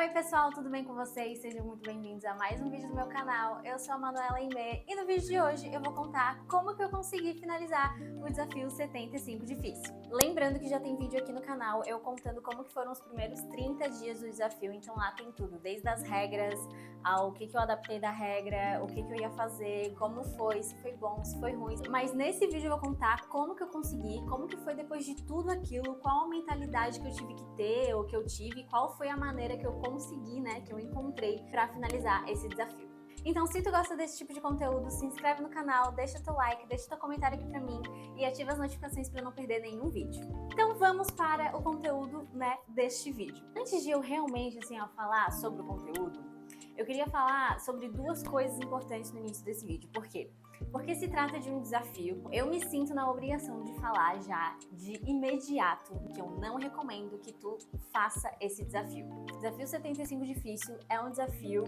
Oi pessoal, tudo bem com vocês? Sejam muito bem-vindos a mais um vídeo do meu canal. Eu sou a Manuela Aimee e no vídeo de hoje eu vou contar como que eu consegui finalizar o desafio 75 difícil. Lembrando que já tem vídeo aqui no canal eu contando como que foram os primeiros 30 dias do desafio, então lá tem tudo, desde as regras, ao que eu adaptei da regra, o que eu ia fazer, como foi, se foi bom, se foi ruim. Mas nesse vídeo eu vou contar como que eu consegui, como que foi depois de tudo aquilo, qual a mentalidade que eu tive que ter, ou que eu tive, qual foi a maneira que eu consegui, né, que eu encontrei pra finalizar esse desafio. Então, se tu gosta desse tipo de conteúdo, se inscreve no canal, deixa teu like, deixa teu comentário aqui pra mim e ativa as notificações pra não perder nenhum vídeo. Então vamos para o conteúdo, né, deste vídeo. Antes de eu realmente, assim, falar sobre o conteúdo, eu queria falar sobre duas coisas importantes no início desse vídeo. Por quê? Porque se trata de um desafio, eu me sinto na obrigação de falar já de imediato que eu não recomendo que tu faça esse desafio. O desafio 75 difícil é um desafio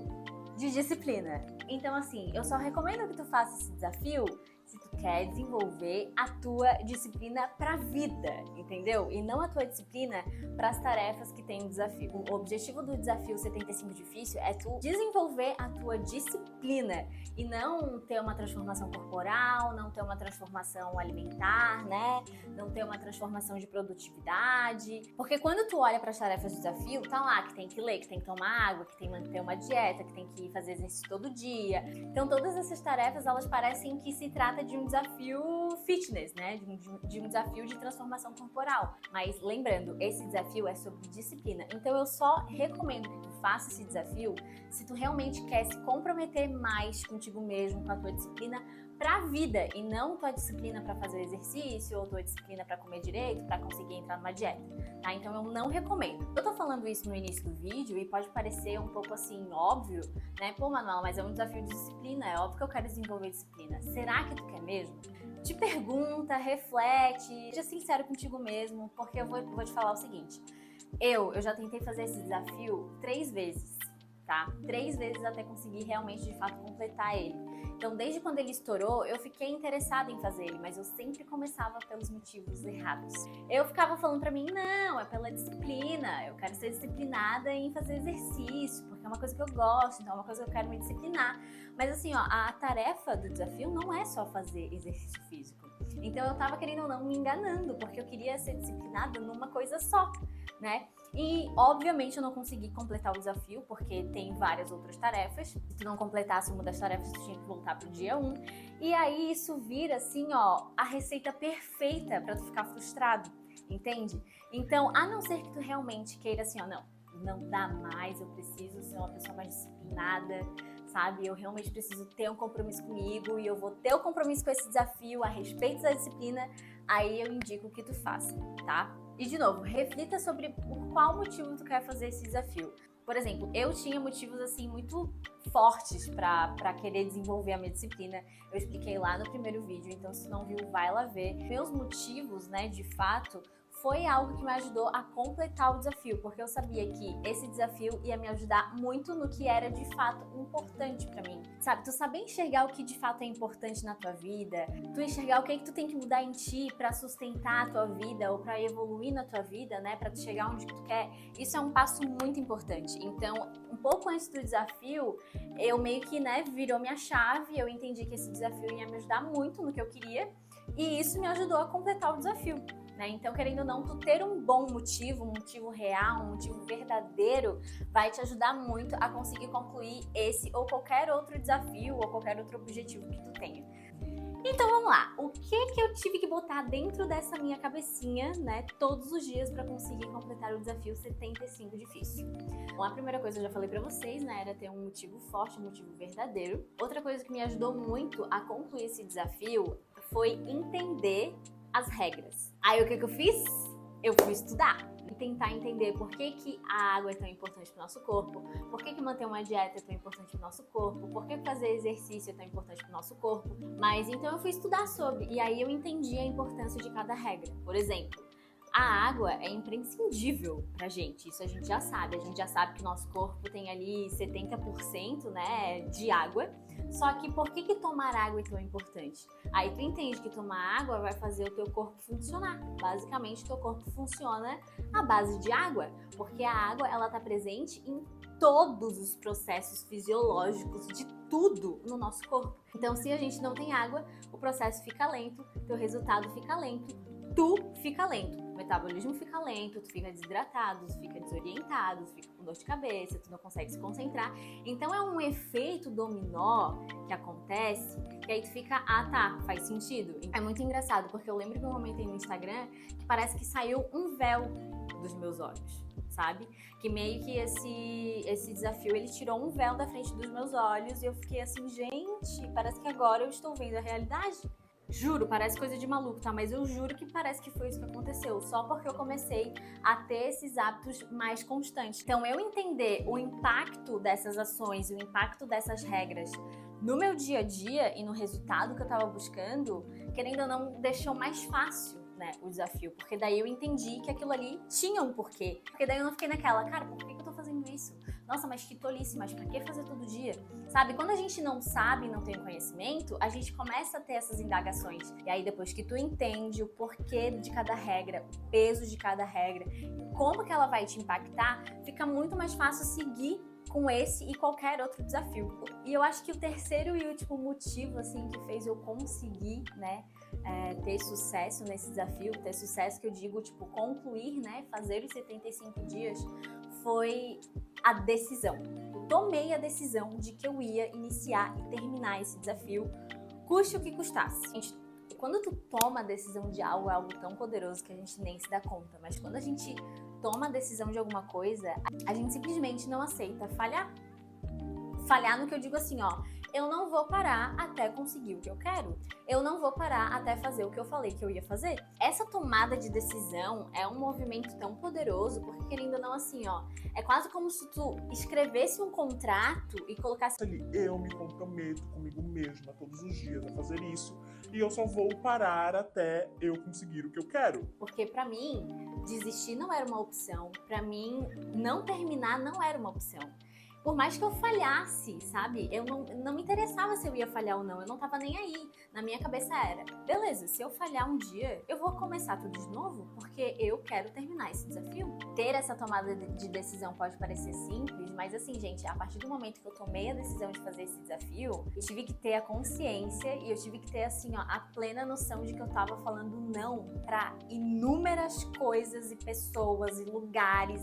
de disciplina. Então assim, eu só recomendo que tu faça esse desafio se tu quer desenvolver a tua disciplina pra vida, entendeu? E não a tua disciplina para as tarefas que tem no desafio. O objetivo do desafio 75 difícil é tu desenvolver a tua disciplina e não ter uma transformação corporal, não ter uma transformação alimentar, né? Não ter uma transformação de produtividade. Porque quando tu olha para as tarefas do desafio, tá lá que tem que ler, que tem que tomar água, que tem que manter uma dieta, que tem que fazer exercício todo dia. Então todas essas tarefas, elas parecem que se trata de um desafio fitness, né? De um desafio de transformação corporal. Mas lembrando, esse desafio é sobre disciplina. Então eu só recomendo que tu faça esse desafio se tu realmente quer se comprometer mais contigo mesmo, com a tua disciplina pra vida e não tua disciplina pra fazer exercício ou tua disciplina pra comer direito, pra conseguir entrar numa dieta, tá? Então eu não recomendo. Eu tô falando isso no início do vídeo e pode parecer um pouco assim óbvio, né? Pô, Manuela, mas é um desafio de disciplina, é óbvio que eu quero desenvolver disciplina. Será que tu quer mesmo? Te pergunta, reflete, seja sincero contigo mesmo, porque eu vou te falar o seguinte. Eu já tentei fazer esse desafio 3 vezes, tá? 3 vezes até conseguir realmente, de fato, completar ele. Então, desde quando ele estourou, eu fiquei interessada em fazer ele, mas eu sempre começava pelos motivos errados. Eu ficava falando pra mim, não, é pela disciplina, eu quero ser disciplinada em fazer exercício, porque é uma coisa que eu gosto, então é uma coisa que eu quero me disciplinar. Mas assim, ó, a tarefa do desafio não é só fazer exercício físico. Então eu tava querendo ou não me enganando, porque eu queria ser disciplinada numa coisa só, né? E, obviamente, eu não consegui completar o desafio, porque tem várias outras tarefas. Se tu não completasse uma das tarefas, tu tinha que voltar pro dia 1. E aí, isso vira, assim, ó, a receita perfeita pra tu ficar frustrado, entende? Então, a não ser que tu realmente queira, assim, ó, não dá mais, eu preciso ser uma pessoa mais disciplinada, sabe? Eu realmente preciso ter um compromisso comigo e eu vou ter o compromisso com esse desafio a respeito da disciplina, aí eu indico que tu faça, tá? E de novo, reflita sobre por qual motivo tu quer fazer esse desafio. Por exemplo, eu tinha motivos assim muito fortes pra querer desenvolver a minha disciplina. Eu expliquei lá no primeiro vídeo, então se não viu, vai lá ver. Meus motivos, né, de fato, foi algo que me ajudou a completar o desafio, porque eu sabia que esse desafio ia me ajudar muito no que era de fato importante pra mim. Sabe, tu saber enxergar o que de fato é importante na tua vida, tu enxergar o que é que tu tem que mudar em ti pra sustentar a tua vida ou pra evoluir na tua vida, né, pra tu chegar onde tu quer, isso é um passo muito importante. Então, um pouco antes do desafio, eu meio que, né, virou minha chave, eu entendi que esse desafio ia me ajudar muito no que eu queria e isso me ajudou a completar o desafio. Né? Então, querendo ou não, tu ter um bom motivo, um motivo real, um motivo verdadeiro, vai te ajudar muito a conseguir concluir esse ou qualquer outro desafio ou qualquer outro objetivo que tu tenha. Então vamos lá, o que eu tive que botar dentro dessa minha cabecinha, né, todos os dias para conseguir completar o desafio 75 difícil? Bom, a primeira coisa eu já falei para vocês, né, era ter um motivo forte, um motivo verdadeiro. Outra coisa que me ajudou muito a concluir esse desafio foi entender as regras. Aí o que eu fiz? Eu fui estudar e tentar entender por que a água é tão importante para o nosso corpo, por que manter uma dieta é tão importante para o nosso corpo, por que fazer exercício é tão importante para o nosso corpo. Mas então eu fui estudar sobre, e aí eu entendi a importância de cada regra. Por exemplo, A água é imprescindível pra gente, isso a gente já sabe. A gente já sabe que o nosso corpo tem ali 70%, né, de água. Só que por que tomar água é tão importante? Aí tu entende que tomar água vai fazer o teu corpo funcionar. Basicamente, o teu corpo funciona à base de água, porque a água, ela tá presente em todos os processos fisiológicos de tudo no nosso corpo. Então, se a gente não tem água, o processo fica lento, teu resultado fica lento, tu fica lento, o metabolismo fica lento, tu fica desidratado, tu fica desorientado, tu fica com dor de cabeça, tu não consegue se concentrar. Então é um efeito dominó que acontece, que aí tu fica, ah tá, faz sentido. É muito engraçado, porque eu lembro que eu comentei no Instagram que parece que saiu um véu dos meus olhos, sabe? Que meio que esse desafio, ele tirou um véu da frente dos meus olhos e eu fiquei assim, gente, parece que agora eu estou vendo a realidade. Juro, parece coisa de maluco, tá? Mas eu juro que parece que foi isso que aconteceu, só porque eu comecei a ter esses hábitos mais constantes. Então, eu entender o impacto dessas ações, o impacto dessas regras no meu dia a dia e no resultado que eu tava buscando, querendo ou não, deixou mais fácil, né, o desafio. Porque daí eu entendi que aquilo ali tinha um porquê. Porque daí eu não fiquei naquela, cara, por que eu tô fazendo isso? Nossa, mas que tolice, mas pra que fazer todo dia? Sabe, quando a gente não sabe e não tem conhecimento, a gente começa a ter essas indagações. E aí depois que tu entende o porquê de cada regra, o peso de cada regra, como que ela vai te impactar, fica muito mais fácil seguir com esse e qualquer outro desafio. E eu acho que o terceiro e último motivo, assim, que fez eu conseguir, né, ter sucesso nesse desafio, ter sucesso que eu digo, tipo, concluir, né, fazer os 75 dias, foi a decisão. Eu tomei a decisão de que eu ia iniciar e terminar esse desafio, custe o que custasse. Gente, quando tu toma a decisão de algo, é algo tão poderoso que a gente nem se dá conta, mas quando a gente toma a decisão de alguma coisa, a gente simplesmente não aceita falhar. Falhar no que eu digo assim, ó, eu não vou parar até conseguir o que eu quero. Eu não vou parar até fazer o que eu falei que eu ia fazer. Essa tomada de decisão é um movimento tão poderoso, porque querendo ou não, assim, ó, é quase como se tu escrevesse um contrato e colocasse ali, eu me comprometo comigo mesma todos os dias a fazer isso e eu só vou parar até eu conseguir o que eu quero. Porque pra mim, desistir não era uma opção. Pra mim, não terminar não era uma opção. Por mais que eu falhasse, sabe? Eu não me interessava se eu ia falhar ou não. Eu não tava nem aí. Na minha cabeça era, beleza, se eu falhar um dia, eu vou começar tudo de novo, porque eu quero terminar esse desafio. Ter essa tomada de decisão pode parecer simples, mas assim, gente, a partir do momento que eu tomei a decisão de fazer esse desafio, eu tive que ter a consciência e eu tive que ter, assim, ó, a plena noção de que eu tava falando não pra inúmeras coisas e pessoas e lugares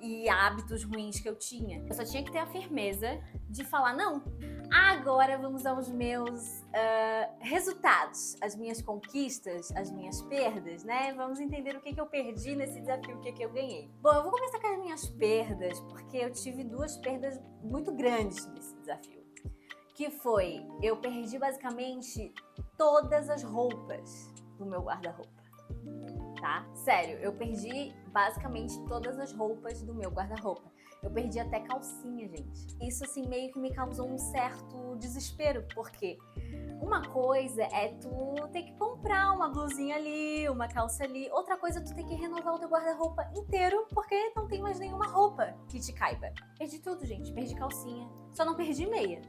e hábitos ruins que eu tinha. Eu só tinha que ter a firmeza de falar, não, agora vamos aos meus resultados, as minhas conquistas, as minhas perdas, né? Vamos entender o que eu perdi nesse desafio, o que eu ganhei. Bom, eu vou começar com as minhas perdas, porque eu tive duas perdas muito grandes nesse desafio. Que foi, eu perdi basicamente todas as roupas do meu guarda-roupa. Tá? Sério, eu perdi basicamente todas as roupas do meu guarda-roupa. Eu perdi até calcinha, gente. Isso, assim, meio que me causou um certo desespero, porque uma coisa é tu ter que comprar uma blusinha ali, uma calça ali. Outra coisa é tu ter que renovar o teu guarda-roupa inteiro, porque não tem mais nenhuma roupa que te caiba. Perdi tudo, gente. Perdi calcinha. Só não perdi meia.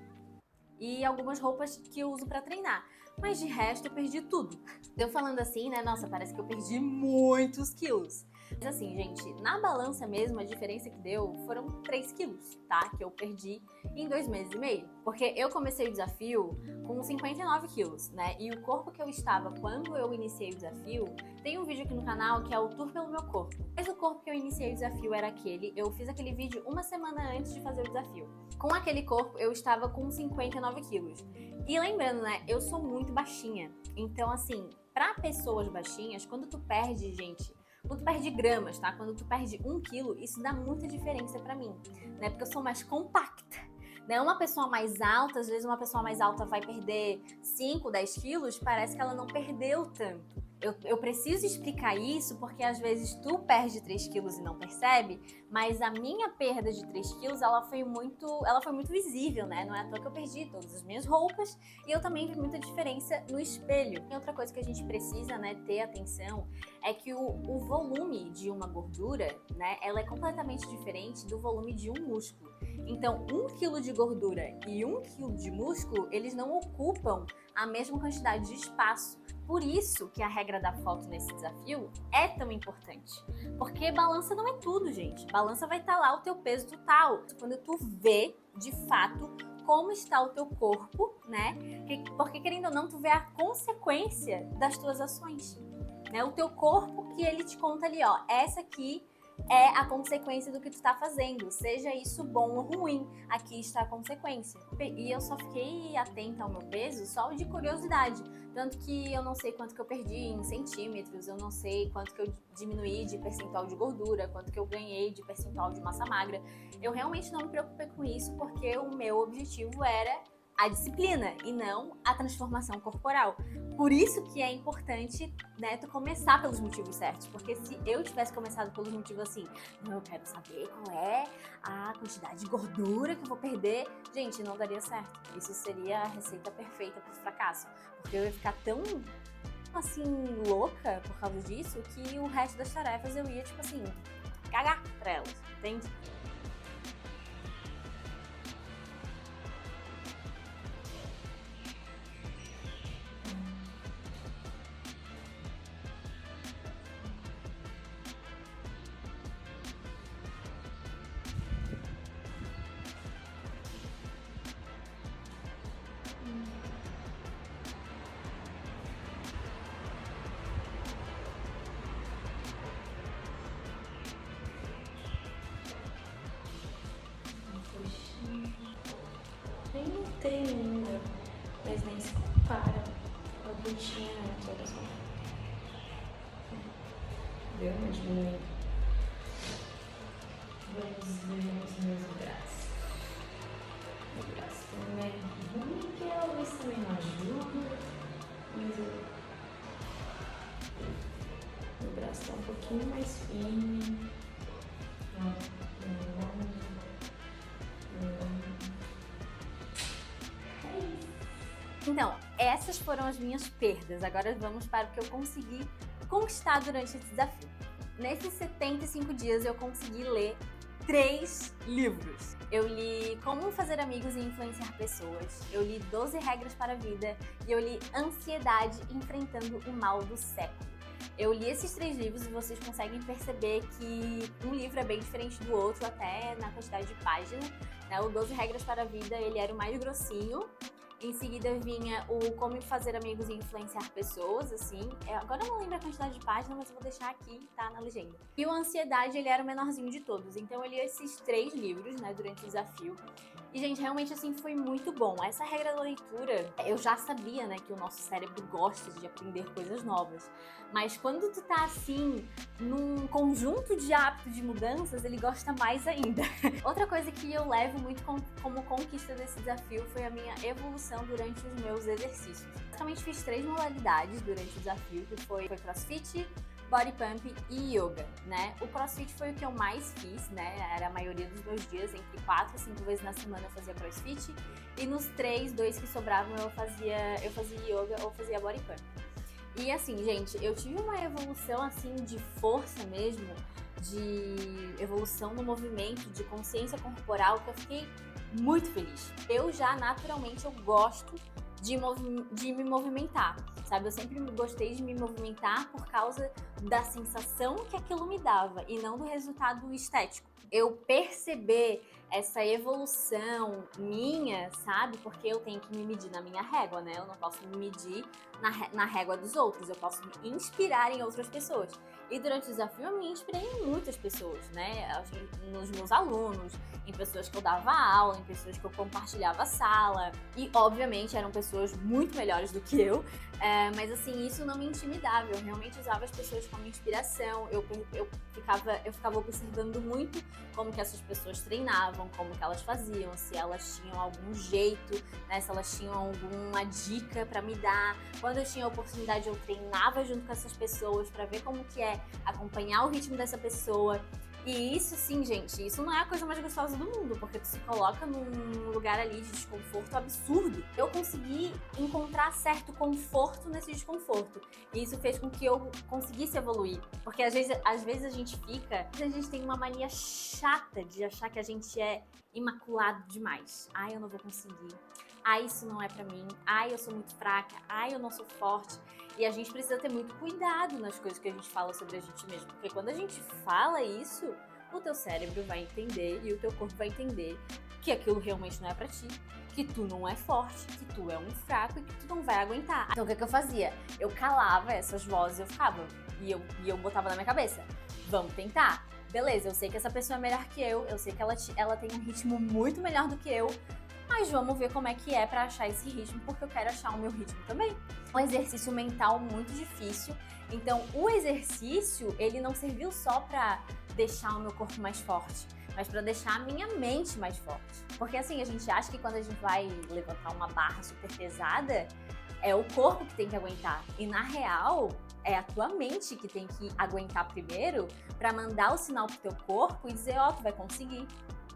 E algumas roupas que eu uso pra treinar. Mas de resto eu perdi tudo. Eu falando assim, né, nossa, parece que eu perdi muitos quilos. Mas assim, gente, na balança mesmo, a diferença que deu foram 3 quilos, tá? Que eu perdi em 2 meses e meio. Porque eu comecei o desafio com 59 quilos, né? E o corpo que eu estava quando eu iniciei o desafio, tem um vídeo aqui no canal que é o Tour pelo meu corpo. Mas o corpo que eu iniciei o desafio era aquele. Eu fiz aquele vídeo uma semana antes de fazer o desafio. Com aquele corpo, eu estava com 59 quilos. E lembrando, né, eu sou muito baixinha. Então, assim, pra pessoas baixinhas, quando tu perde, gente, quando tu perde gramas, tá? Quando tu perde 1 quilo, isso dá muita diferença pra mim, né? Porque eu sou mais compacta, né? Uma pessoa mais alta, às vezes uma pessoa mais alta vai perder 5, 10 quilos, parece que ela não perdeu tanto. Eu preciso explicar isso porque às vezes tu perde 3 quilos e não percebe, mas a minha perda de 3 quilos, ela foi muito visível, né? Não é à toa que eu perdi todas as minhas roupas e eu também vi muita diferença no espelho. E outra coisa que a gente precisa, né, ter atenção é que o volume de uma gordura, né, ela é completamente diferente do volume de um músculo. Então, 1 quilo de gordura e 1 quilo de músculo, eles não ocupam a mesma quantidade de espaço. Por isso que a regra da foto nesse desafio é tão importante. Porque balança não é tudo, gente. Balança vai estar lá o teu peso total. Quando tu vê, de fato, como está o teu corpo, né? Porque, querendo ou não, tu vê a consequência das tuas ações. Né? O teu corpo que ele te conta ali, ó. Essa aqui é a consequência do que tu tá fazendo, seja isso bom ou ruim, aqui está a consequência. E eu só fiquei atenta ao meu peso só de curiosidade, tanto que eu não sei quanto que eu perdi em centímetros, eu não sei quanto que eu diminuí de percentual de gordura, quanto que eu ganhei de percentual de massa magra. Eu realmente não me preocupei com isso porque o meu objetivo era a disciplina e não a transformação corporal. Por isso que é importante, né, tu começar pelos motivos certos, porque se eu tivesse começado pelos motivos assim, eu quero saber qual é a quantidade de gordura que eu vou perder, gente, não daria certo. Isso seria a receita perfeita pro fracasso, porque eu ia ficar tão, assim, louca por causa disso, que o resto das tarefas eu ia, tipo assim, cagar pra elas, entende? Nem notei ainda, mas nem se compara com a bonitinha antes, olha só. Deu uma diminuída. Vamos ver os meus braços. O braço também é ruim, que talvez também não ajuda, mas o braço tá um pouquinho mais firme. Então, essas foram as minhas perdas. Agora vamos para o que eu consegui conquistar durante esse desafio. Nesses 75 dias eu consegui ler 3 livros. Eu li Como Fazer Amigos e Influenciar Pessoas, eu li 12 Regras para a Vida e eu li Ansiedade Enfrentando o Mal do Século. Eu li esses 3 livros e vocês conseguem perceber que um livro é bem diferente do outro, até na quantidade de páginas. Né? O 12 Regras para a Vida, ele era o mais grossinho. Em seguida vinha o Como Fazer Amigos e Influenciar Pessoas, assim. Agora eu não lembro a quantidade de páginas, mas eu vou deixar aqui, tá, na legenda. E o Ansiedade, ele era o menorzinho de todos. Então eu li esses 3 livros, né, durante o desafio. E, gente, realmente, assim, foi muito bom. Essa regra da leitura, eu já sabia, né, que o nosso cérebro gosta de aprender coisas novas. Mas quando tu tá, assim, num conjunto de hábitos de mudanças, ele gosta mais ainda. Outra coisa que eu levo muito como conquista desse desafio foi a minha evolução durante os meus exercícios. Basicamente, fiz 3 modalidades durante o desafio, que foi CrossFit, Body Pump e Yoga, né? O CrossFit foi o que eu mais fiz, né? Era a maioria dos meus dias, entre 4 e 5 vezes na semana eu fazia CrossFit. E nos 2 que sobravam eu fazia Yoga ou fazia Body Pump. E assim, gente, eu tive uma evolução assim de força mesmo, de evolução no movimento, de consciência corporal, que eu fiquei muito feliz. Eu já, naturalmente, eu gosto de me movimentar, sabe? Eu sempre gostei de me movimentar por causa da sensação que aquilo me dava e não do resultado estético. Eu perceber essa evolução minha, sabe? Porque eu tenho que me medir na minha régua, né? Eu não posso me medir na régua dos outros, eu posso me inspirar em outras pessoas. E durante o desafio eu me inspirei em muitas pessoas, né? Nos meus alunos, em pessoas que eu dava aula, em pessoas que eu compartilhava sala. E, obviamente, eram pessoas muito melhores do que eu. Mas, assim, isso não me intimidava. Eu realmente usava as pessoas como inspiração. Eu ficava observando muito como que essas pessoas treinavam, como que elas faziam, se elas tinham algum jeito, né, se elas tinham alguma dica pra me dar. Quando eu tinha a oportunidade, eu treinava junto com essas pessoas pra ver como que é acompanhar o ritmo dessa pessoa. E isso sim, gente, isso não é a coisa mais gostosa do mundo, porque tu se coloca num lugar ali de desconforto absurdo. Eu consegui encontrar certo conforto nesse desconforto. E isso fez com que eu conseguisse evoluir. Porque às vezes a gente tem uma mania chata de achar que a gente é imaculado demais. Ai, eu não vou conseguir. Ai, isso não é pra mim. Ai, eu sou muito fraca. Ai, eu não sou forte. E a gente precisa ter muito cuidado nas coisas que a gente fala sobre a gente mesmo. Porque quando a gente fala isso, o teu cérebro vai entender e o teu corpo vai entender que aquilo realmente não é pra ti. Que tu não é forte, que tu é um fraco e que tu não vai aguentar. Então o que eu fazia? Eu calava essas vozes, eu ficava. E eu botava na minha cabeça. Vamos tentar. Beleza, eu sei que essa pessoa é melhor que eu sei que ela tem um ritmo muito melhor do que eu. Mas vamos ver como é que é pra achar esse ritmo, porque eu quero achar o meu ritmo também. Um exercício mental muito difícil. Então, o exercício, ele não serviu só pra deixar o meu corpo mais forte, mas pra deixar a minha mente mais forte. Porque assim, a gente acha que quando a gente vai levantar uma barra super pesada, é o corpo que tem que aguentar. E na real, é a tua mente que tem que aguentar primeiro pra mandar o sinal pro teu corpo e dizer, ó, tu vai conseguir.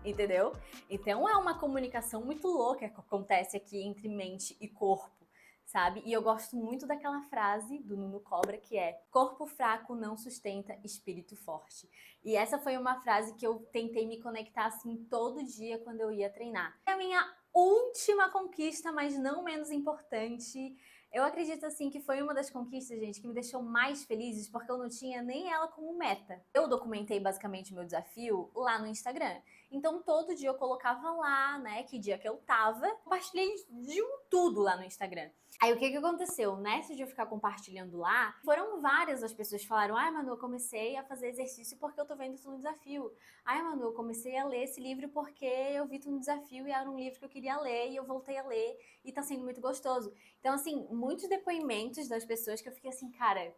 Entendeu? Então é uma comunicação muito louca que acontece aqui entre mente e corpo, sabe? E eu gosto muito daquela frase do Nuno Cobra que é: corpo fraco não sustenta espírito forte. E essa foi uma frase que eu tentei me conectar assim todo dia quando eu ia treinar. É a minha última conquista, mas não menos importante. Eu acredito assim que foi uma das conquistas, gente, que me deixou mais feliz, porque eu não tinha nem ela como meta. Eu documentei basicamente o meu desafio lá no Instagram. Então todo dia eu colocava lá, né, que dia que eu tava, compartilhei de tudo lá no Instagram. Aí o que aconteceu? Nesse de eu ficar compartilhando lá, foram várias as pessoas que falaram: ai, Manu, eu comecei a fazer exercício porque eu tô vendo tu no desafio. Ai, Manu, eu comecei a ler esse livro porque eu vi tu no desafio e era um livro que eu queria ler e eu voltei a ler e tá sendo muito gostoso. Então, assim, muitos depoimentos das pessoas que eu fiquei assim, cara,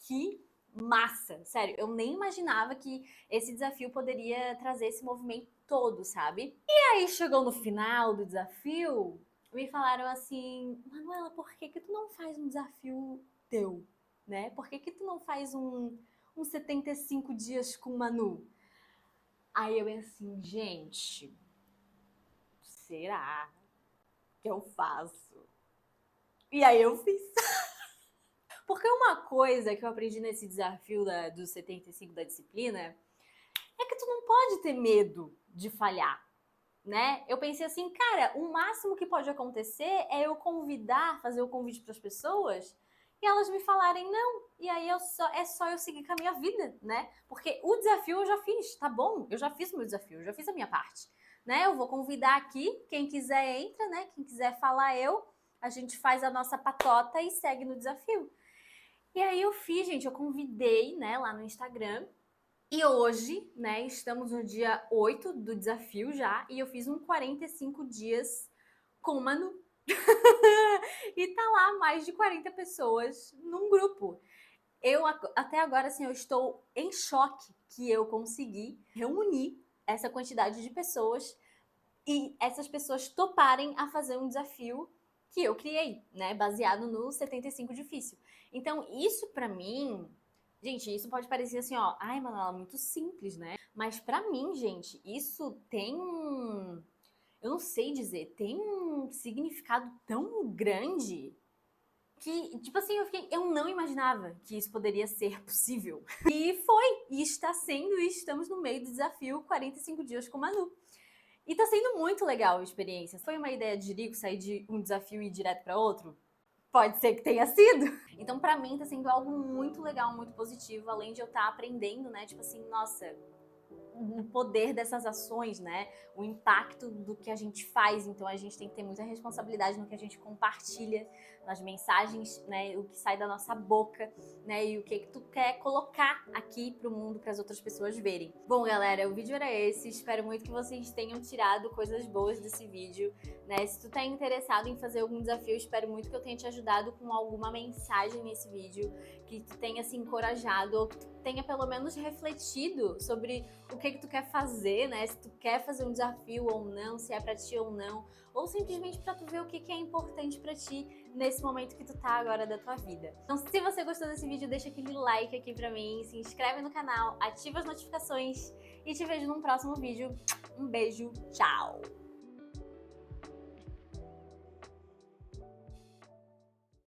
que massa! Sério, eu nem imaginava que esse desafio poderia trazer esse movimento todo, sabe? E aí chegou no final do desafio, me falaram assim: Manuela, por que tu não faz um desafio teu, né? Por que tu não faz um 75 dias com Manu? Aí eu assim, gente, será que eu faço? E aí eu fiz. Porque uma coisa que eu aprendi nesse desafio dos 75 da disciplina é que tu não pode ter medo de falhar, né? Eu pensei assim, cara, o máximo que pode acontecer é eu fazer o convite para as pessoas e elas me falarem não. E aí é só eu seguir com a minha vida, né? Porque o desafio eu já fiz, tá bom? Eu já fiz o meu desafio, eu já fiz a minha parte, né? Eu vou convidar aqui, quem quiser entra, né? Quem quiser falar a gente faz a nossa patota e segue no desafio. E aí eu fiz, gente, eu convidei, né, lá no Instagram. E hoje, né, estamos no dia 8 do desafio já, e eu fiz um 45 dias com o Manu. E tá lá mais de 40 pessoas num grupo. Eu, até agora, assim, eu estou em choque que eu consegui reunir essa quantidade de pessoas e essas pessoas toparem a fazer um desafio que eu criei, né, baseado no 75 difícil. Então, isso pra mim, gente, isso pode parecer assim, ó, ai, Manuela, muito simples, né? Mas pra mim, gente, isso tem eu não sei dizer, tem um significado tão grande que, tipo assim, eu não imaginava que isso poderia ser possível. E foi, e está sendo, e estamos no meio do desafio 45 dias com Manu. E tá sendo muito legal a experiência. Foi uma ideia de Jerico sair de um desafio e ir direto para outro? Pode ser que tenha sido. Então, pra mim, tá sendo algo muito legal, muito positivo, além de eu estar aprendendo, né? Tipo assim, nossa, o poder dessas ações, né? O impacto do que a gente faz. Então, a gente tem que ter muita responsabilidade no que a gente compartilha, nas mensagens, né? O que sai da nossa boca, né? E o que tu quer colocar aqui pro mundo, para as outras pessoas verem. Bom, galera, o vídeo era esse. Espero muito que vocês tenham tirado coisas boas desse vídeo, né? Se tu tá interessado em fazer algum desafio, espero muito que eu tenha te ajudado com alguma mensagem nesse vídeo, que tu tenha se encorajado, ou que tu tenha pelo menos refletido sobre o que tu quer fazer, né? Se tu quer fazer um desafio ou não, se é pra ti ou não, ou simplesmente pra tu ver o que é importante pra ti nesse momento que tu tá agora da tua vida. Então, se você gostou desse vídeo, deixa aquele like aqui pra mim, se inscreve no canal, ativa as notificações e te vejo num próximo vídeo. Um beijo, tchau!